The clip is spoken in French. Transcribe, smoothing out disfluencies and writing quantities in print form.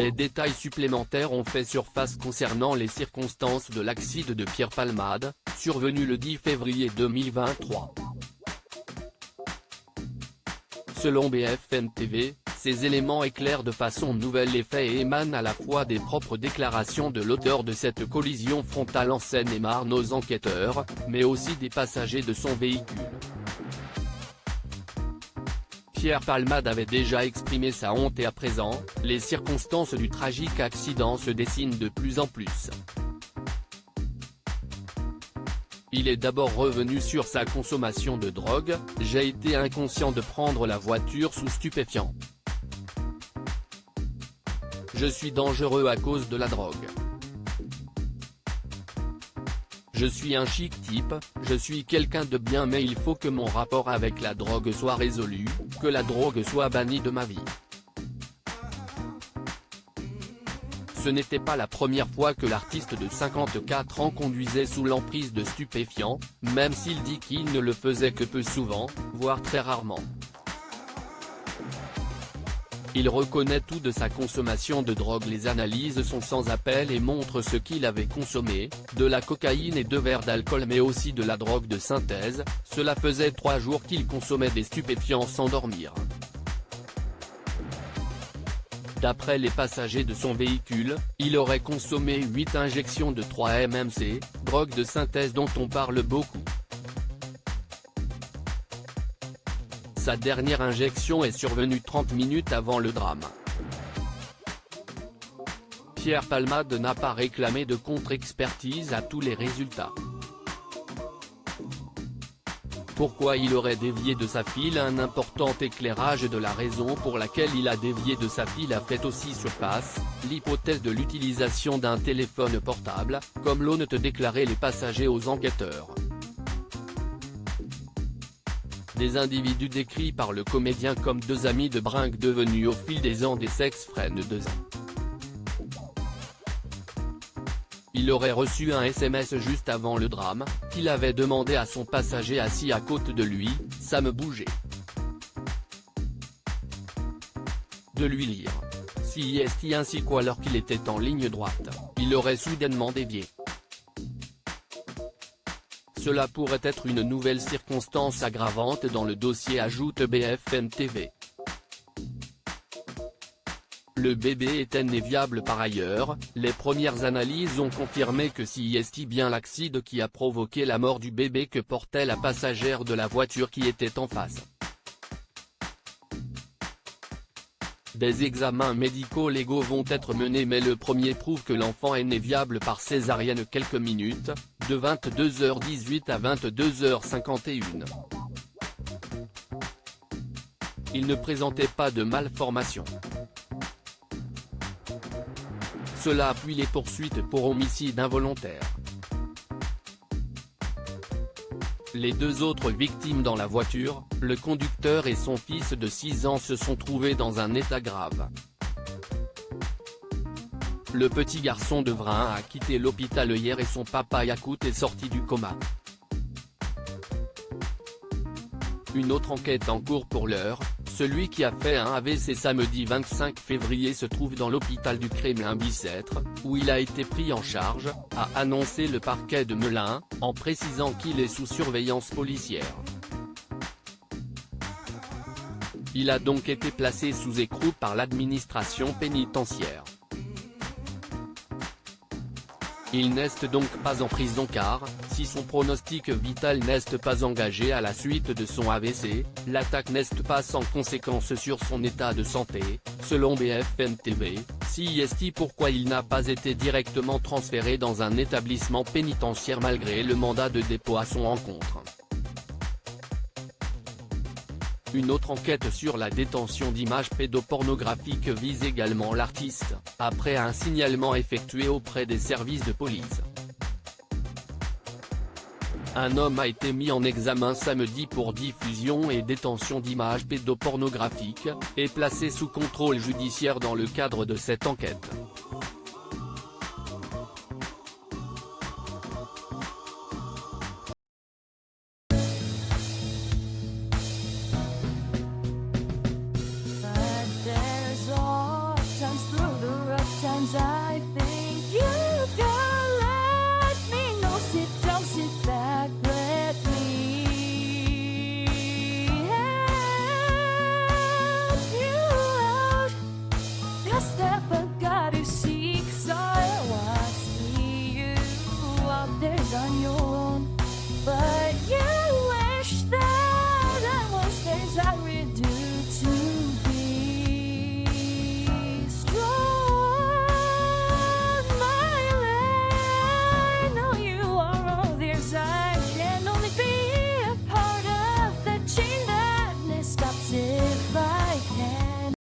Des détails supplémentaires ont fait surface concernant les circonstances de l'accident de Pierre Palmade, survenu le 10 février 2023. Selon BFM TV, ces éléments éclairent de façon nouvelle les faits et émanent à la fois des propres déclarations de l'auteur de cette collision frontale en Seine-et-Marne aux enquêteurs, mais aussi des passagers de son véhicule. Pierre Palmade avait déjà exprimé sa honte et à présent, les circonstances du tragique accident se dessinent de plus en plus. Il est d'abord revenu sur sa consommation de drogue. « J'ai été inconscient de prendre la voiture sous stupéfiants. Je suis dangereux à cause de la drogue. Je suis un chic type, je suis quelqu'un de bien mais il faut que mon rapport avec la drogue soit résolu, que la drogue soit bannie de ma vie. » Ce n'était pas la première fois que l'artiste de 54 ans conduisait sous l'emprise de stupéfiants, même s'il dit qu'il ne le faisait que peu souvent, voire très rarement. Il reconnaît tout de sa consommation de drogue. Les analyses sont sans appel et montrent ce qu'il avait consommé, de la cocaïne et 2 verres d'alcool mais aussi de la drogue de synthèse. Cela faisait 3 jours qu'il consommait des stupéfiants sans dormir. D'après les passagers de son véhicule, il aurait consommé 8 injections de 3 MMC, drogue de synthèse dont on parle beaucoup. Sa dernière injection est survenue 30 minutes avant le drame. Pierre Palmade n'a pas réclamé de contre-expertise à tous les résultats. Pourquoi il aurait dévié de sa file? Un important éclairage de la raison pour laquelle il a dévié de sa file a fait aussi surface, l'hypothèse de l'utilisation d'un téléphone portable, comme l'ont déclaré les passagers aux enquêteurs. Des individus décrits par le comédien comme 2 amis de brinque devenus au fil des ans des sex-friends 2 ans. Il aurait reçu un SMS juste avant le drame, qu'il avait demandé à son passager assis à côté de lui, « Ça me bougeait » de lui lire « CIST » ainsi qu'alors qu'il était en ligne droite, il aurait soudainement dévié. Cela pourrait être une nouvelle circonstance aggravante dans le dossier, ajoute BFM TV. Le bébé était né viable par ailleurs. Les premières analyses ont confirmé que CIST bien l'accident qui a provoqué la mort du bébé que portait la passagère de la voiture qui était en face. Des examens médico-légaux vont être menés mais le premier prouve que l'enfant est né viable par césarienne quelques minutes, de 22h18 à 22h51. Il ne présentait pas de malformation. Cela appuie les poursuites pour homicide involontaire. Les 2 autres victimes dans la voiture, le conducteur et son fils de 6 ans se sont trouvés dans un état grave. Le petit garçon de Vrain a quitté l'hôpital hier et son papa Yakout est sorti du coma. Une autre enquête en cours pour l'heure. Celui qui a fait un AVC samedi 25 février se trouve dans l'hôpital du Kremlin-Bicêtre, où il a été pris en charge, a annoncé le parquet de Melun, en précisant qu'il est sous surveillance policière. Il a donc été placé sous écrou par l'administration pénitentiaire. Il n'est donc pas en prison car, si son pronostic vital n'est pas engagé à la suite de son AVC, l'attaque n'est pas sans conséquence sur son état de santé, selon BFM TV. CIST pourquoi il n'a pas été directement transféré dans un établissement pénitentiaire malgré le mandat de dépôt à son encontre. Une autre enquête sur la détention d'images pédopornographiques vise également l'artiste, après un signalement effectué auprès des services de police. Un homme a été mis en examen samedi pour diffusion et détention d'images pédopornographiques, et placé sous contrôle judiciaire dans le cadre de cette enquête.